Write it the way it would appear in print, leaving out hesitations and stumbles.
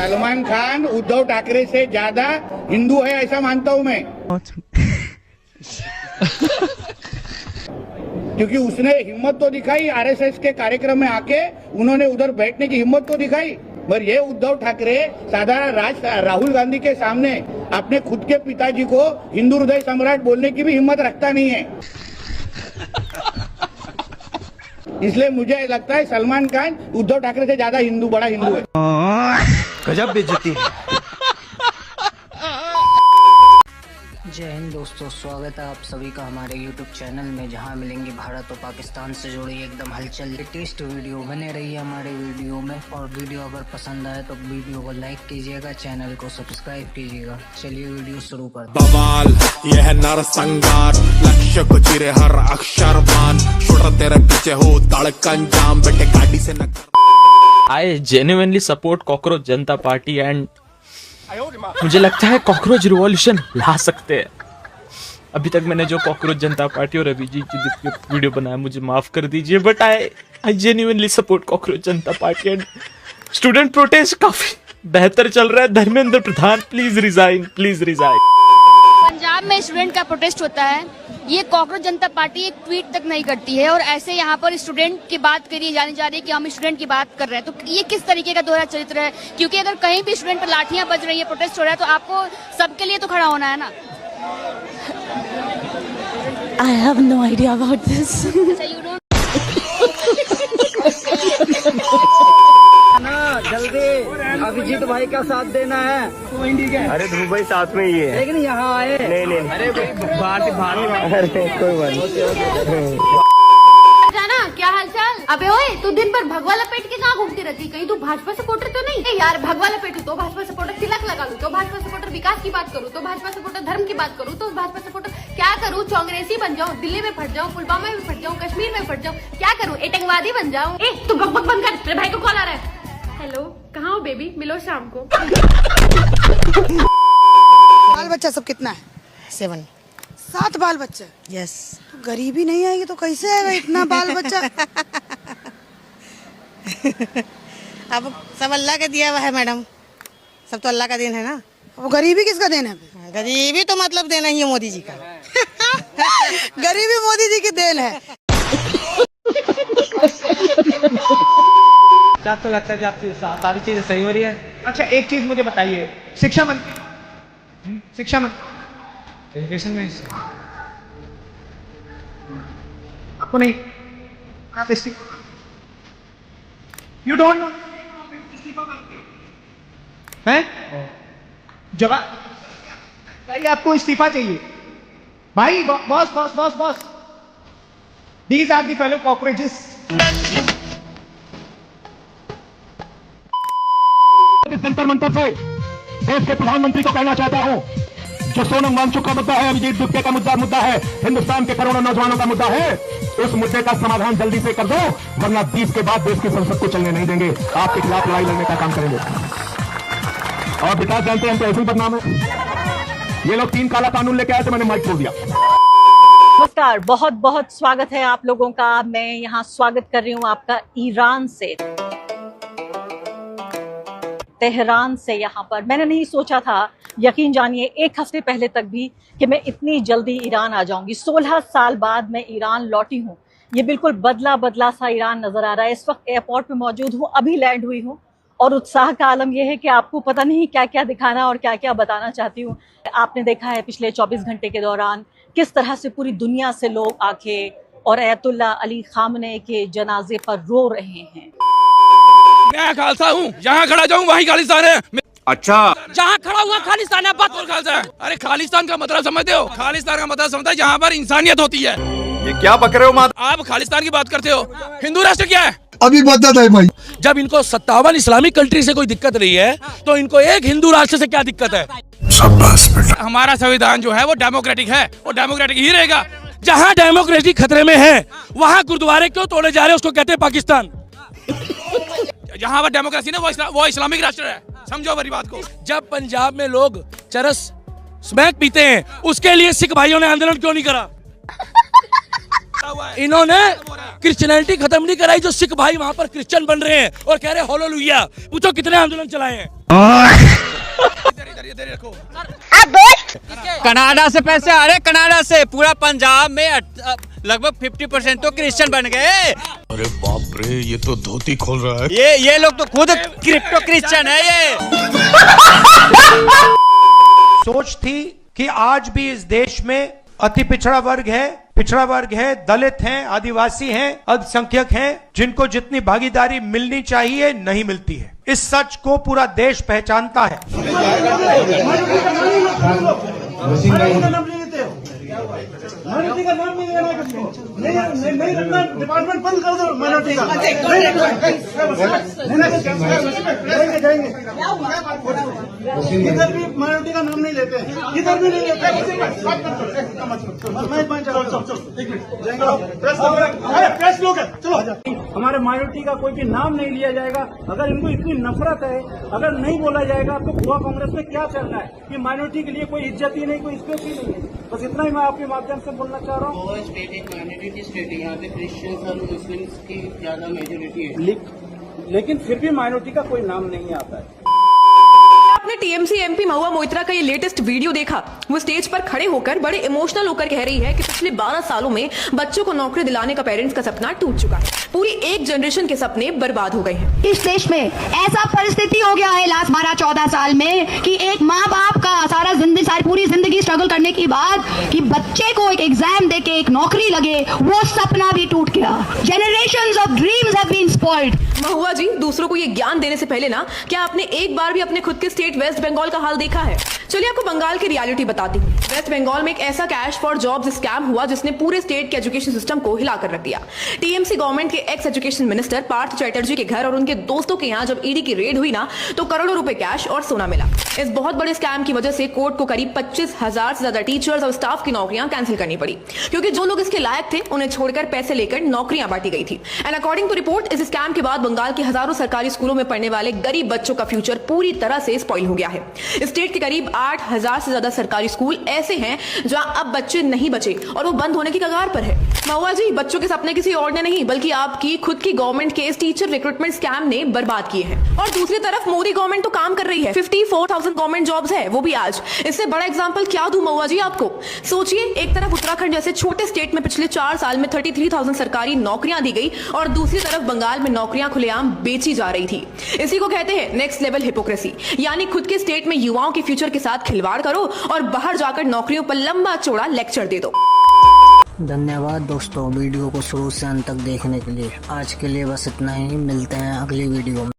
सलमान खान उद्धव ठाकरे से ज्यादा हिंदू है ऐसा मानता हूं मैं। क्योंकि उसने हिम्मत तो दिखाई, आरएसएस के कार्यक्रम में आके उन्होंने उधर बैठने की हिम्मत तो दिखाई। पर ये उद्धव ठाकरे साधारण राहुल गांधी के सामने अपने खुद के पिताजी को हिंदू हृदय सम्राट बोलने की भी हिम्मत रखता नहीं है। इसलिए मुझे लगता है सलमान खान उद्धव ठाकरे से ज्यादा हिंदू, बड़ा हिंदू है। गजब बेइज्जती है। जय हिंद दोस्तों, स्वागत है आप सभी का हमारे YouTube चैनल में, जहां मिलेंगे भारत और पाकिस्तान से जुड़ी एकदम हलचल लेटेस्ट वीडियो। बने रहिए हमारे वीडियो में, और वीडियो अगर पसंद आए तो वीडियो को लाइक कीजिएगा, चैनल को सब्सक्राइब कीजिएगा। चलिए वीडियो शुरू करते हैं। बवाल यह नरसंहार, लक्ष्य को चिरे हर अक्षरवान, छुड़ा तेरे पीछे हो धड़कन जाम, बेटे गाड़ी से न। I genuinely support cockroach Janata Party and मुझे लगता है कॉकरोच रिवॉल्यूशन ला सकते हैं। अभी तक मैंने जो कॉकरोच जनता पार्टी और अभिजीत की वीडियो बनाया, मुझे माफ कर दीजिए, but I genuinely support Cockroach Janata Party and student protest काफी बेहतर चल रहा है। Dharmendra Pradhan please resign, please resign. Punjab में स्टूडेंट का प्रोटेस्ट होता है, ये कॉकरोच जनता पार्टी एक ट्वीट तक नहीं करती है, और ऐसे यहाँ पर स्टूडेंट की बात करी जानी जा रही है कि हम स्टूडेंट की बात कर रहे हैं। तो ये किस तरीके का दोहरा चरित्र है? क्योंकि अगर कहीं भी स्टूडेंट पर लाठियां बज रही है, प्रोटेस्ट हो रहा है, तो आपको सबके लिए तो खड़ा होना है ना। I have no idea about this. जल्दी अभिजीत भाई का साथ देना है। अरे ध्रुव भाई साथ में ही है, लेकिन यहाँ आए नहीं। अरे बाहर अरे कोई बात नहीं। जाना क्या हालचाल? अबे ओए, तू दिन भर भगवा लपेट के कहाँ घूमती रहती? कहीं तू भाजपा सपोर्टर तो नहीं? ए यार, भगवा लपेटू तो भाजपा सपोर्टर, तिलक लगा लूं तो भाजपा सपोर्टर, विकास की बात करूँ तो भाजपा सपोर्टर, धर्म की बात करूँ तो भाजपा सपोर्टर, क्या करूँ? कांग्रेसी बन जाऊँ, दिल्ली में फट जाऊँ, पुलवामा में फट जाऊँ, कश्मीर में फट जाऊँ, क्या करूँ? एटंगवादी बन जाऊँ? ए तू बक बक बंद कर, तेरे भाई को कॉल आ रहा है। हेलो, कहाँ हो बेबी? मिलो शाम को। बाल बच्चा सब कितना है? 7 बाल बच्चे। Yes. तो गरीबी नहीं आएगी तो कैसे आएगा इतना बाल बच्चा? अब सब अल्लाह का दिया हुआ है मैडम, सब तो अल्लाह का देन है ना। वो गरीबी किसका देन है? गरीबी तो मतलब देना ही है मोदी जी का। गरीबी मोदी जी की देन है। तो लगता है आपकी सारी चीजें सही हो रही है। अच्छा एक चीज मुझे बताइए, शिक्षा मंत्री एजुकेशन में आपको नहीं, आप यू डोंट नो है जवाब भाई, आपको इस्तीफा चाहिए भाई। Boss these are the fellow cockroaches. Jantar Mantar से देश के प्रधानमंत्री को कहना चाहता हूं, जो सोनम वांगचुक का मुद्दा है, अभिजीत गुप्ते का मुद्दा है, हिंदुस्तान के करोड़ों नौजवानों का मुद्दा है, उस मुद्दे का समाधान जल्दी से कर दो, वरना 20 के बाद देश की संसद को चलने नहीं देंगे। आपके खिलाफ लड़ाई लड़ने का काम करेंगे। और विकास जानते हैं हम तो ऐसे ही बदनाम है। ये लोग 3 काला कानून लेके आए तो मैंने माइक खोल दिया। नमस्कार, बहुत बहुत स्वागत है आप लोगों का। मैं यहाँ स्वागत कर रही हूँ आपका ईरान से, तेहरान से। यहाँ पर मैंने नहीं सोचा था, यकीन जानिए 1 हफ्ते पहले तक भी, कि मैं इतनी जल्दी ईरान आ जाऊंगी। 16 साल बाद मैं ईरान लौटी हूँ। ये बिल्कुल बदला सा ईरान नजर आ रहा है। इस वक्त एयरपोर्ट पे मौजूद हूँ, अभी लैंड हुई हूँ, और उत्साह का आलम यह है कि आपको पता नहीं क्या क्या दिखाना और क्या क्या बताना चाहती हूँ। आपने देखा है पिछले 24 घंटे के दौरान किस तरह से पूरी दुनिया से लोग आके और अयतुल्ला अली खामने के जनाजे पर रो रहे हैं। मैं खालसा हूँ, जहाँ खड़ा जाऊँ वहीं खालिस्तान है। अच्छा, जहाँ खड़ा हुआ खालिस्तान है, बात और खालसा है। अरे खालिस्तान का मतलब समझते हो? खालिस्तान का मतलब समझता है जहाँ पर इंसानियत होती है। ये क्या बक रहे हो आप? खालिस्तान की बात करते हो। हिंदू राष्ट्र क्या है? अभी बता है भाई। जब इनको 57 इस्लामिक कंट्री से कोई दिक्कत नहीं है, तो इनको एक हिंदू राष्ट्र से क्या दिक्कत है? शाबाश बेटा। हमारा संविधान जो है वो डेमोक्रेटिक है, वो डेमोक्रेटिक ही रहेगा। जहाँ डेमोक्रेसी खतरे में है, वहाँ गुरुद्वारे क्यों तोड़े जा रहे हैं? उसको कहते हैं पाकिस्तान। जहाँ पर डेमोक्रेसी ना वो इस्लामिक राष्ट्र है। समझो मेरी बात को। जब पंजाब में लोग चरस स्मैक पीते हैं, उसके लिए सिख भाइयों ने आंदोलन क्यों नहीं करा? इन्होंने क्रिश्चियनिटी खत्म नहीं कराई जो सिख भाई वहां पर क्रिश्चियन बन रहे हैं और कह रहे हैं हालेलुया। पूछो कितने आंदोलन चलाए हैं। कनाडा से पैसे आ रहे, कनाडा से पूरा पंजाब में लगभग 50% तो क्रिश्चियन बन गए। अरे बाप रे, ये तो धोती खोल रहा है। ये लोग तो खुद क्रिप्टो क्रिश्चियन है। ये सोच थी कि आज भी इस देश में अति पिछड़ा वर्ग है, दलित हैं, आदिवासी हैं, अल्पसंख्यक हैं, जिनको जितनी भागीदारी मिलनी चाहिए नहीं मिलती है। इस सच को पूरा देश पहचानता है। माइनॉरिटी का नाम नहीं लेना किसको, नहीं रखना, डिपार्टमेंट बंद कर दो माइनॉरिटी का। जाएंगे इधर भी माइनॉरिटी का नाम नहीं लेते हैं, इधर भी नहीं लेते हैं। प्रेस लोग है, चलो हमारे माइनॉरिटी का कोई भी नाम नहीं लिया जाएगा। अगर इनको इतनी नफरत है, अगर नहीं बोला जाएगा तो गोवा कांग्रेस में क्या चलना है कि माइनॉरिटी के लिए कोई इज्जत ही नहीं, कोई स्पेस ही नहीं है। बस इतना ही मैं आपके माध्यम से बोलना चाह रहा हूँ। गोवा स्टेट एक माइनॉरिटी स्टेट है, यहाँ पे क्रिश्चियंस और मुस्लिम्स की ज्यादा मेजोरिटी है, लेकिन फिर भी माइनॉरिटी का कोई नाम नहीं आता है। आपने टीएमसी एमपी महुआ मोइत्रा का ये लेटेस्ट वीडियो देखा। वो स्टेज पर खड़े होकर बड़े इमोशनल होकर कह रही है कि पिछले 12 सालों में बच्चों को नौकरी दिलाने का पेरेंट्स का सपना टूट चुका है। पूरी एक जनरेशन के सपने बर्बाद हो गए हैं। इस देश में ऐसा परिस्थिति हो गया है लास्ट 12-14 साल में कि एक माँ बाप का सारी पूरी जिंदगी स्ट्रगल करने के बाद कि बच्चे को एक एग्जाम देके एक नौकरी लगे, वो सपना भी टूट गया। Generations of dreams have been spoiled. Mahua ji, दूसरों को ये ज्ञान देने से पहले ना, क्या आपने एक बार भी अपने खुद के स्टेट वेस्ट बंगाल का हाल देखा है? चलिए आपको बंगाल की रियलिटी बताती हूँ। वेस्ट बंगाल में एक ऐसा कैश फॉर जॉब्स स्कैम हुआ जिसने पूरे स्टेट के एजुकेशन सिस्टम को हिला कर रख दिया। टीएमसी गवर्नमेंट के ex education minister Partha Chatterjee के घर और उनके दोस्तों के यहाँ जब ईडी की रेड हुई ना, तो करोड़ों रुपए कैश और सोना मिला। इस बहुत बड़े स्कैम की वजह से कोर्ट को करीब 25,000 से ज्यादा टीचर्स और स्टाफ की नौकरियां कैंसिल करनी पड़ी, क्योंकि जो लोग इसके लायक थे उन्हें छोड़कर पैसे लेकर नौकरियां बांटी गई थी। एंड अकॉर्डिंग टू रिपोर्ट, इस स्कैम के बाद बंगाल के हजारों सरकारी स्कूलों में पढ़ने वाले गरीब बच्चों का फ्यूचर पूरी तरह से स्पॉइल हो गया है। स्टेट के करीब 8,000 से ज्यादा सरकारी स्कूल ऐसे हैं जहां अब बच्चे नहीं बचे और वो बंद होने की कगार पर है। महुआ जी, बच्चों के सपने किसी और ने नहीं बल्कि आपकी खुद की गवर्नमेंट के इस टीचर रिक्रूटमेंट स्कैम ने बर्बाद किए हैं। और दूसरी तरफ मोदी गवर्नमेंट तो काम कर रही है, 54,000 गवर्नमेंट जॉब्स है, वो भी आज। इससे बड़ा एग्जांपल क्या दूं महुआ जी आपको? सोचिए, एक तरफ उत्तराखंड जैसे छोटे स्टेट में पिछले 4 साल में 33,000 सरकारी नौकरियां दी गई और दूसरी तरफ बंगाल में नौकरियां खुलेआम बेची जा रही थी। इसी को कहते हैं नेक्स्ट लेवल हिपोक्रेसी, यानी खुद के स्टेट में युवाओं के फ्यूचर के साथ खिलवाड़ करो और बाहर जाकर नौकरियों पर लंबा चौड़ा लेक्चर दे दो। धन्यवाद दोस्तों वीडियो को शुरू से अंत तक देखने के लिए। आज के लिए बस इतना ही, मिलते हैं अगली वीडियो में।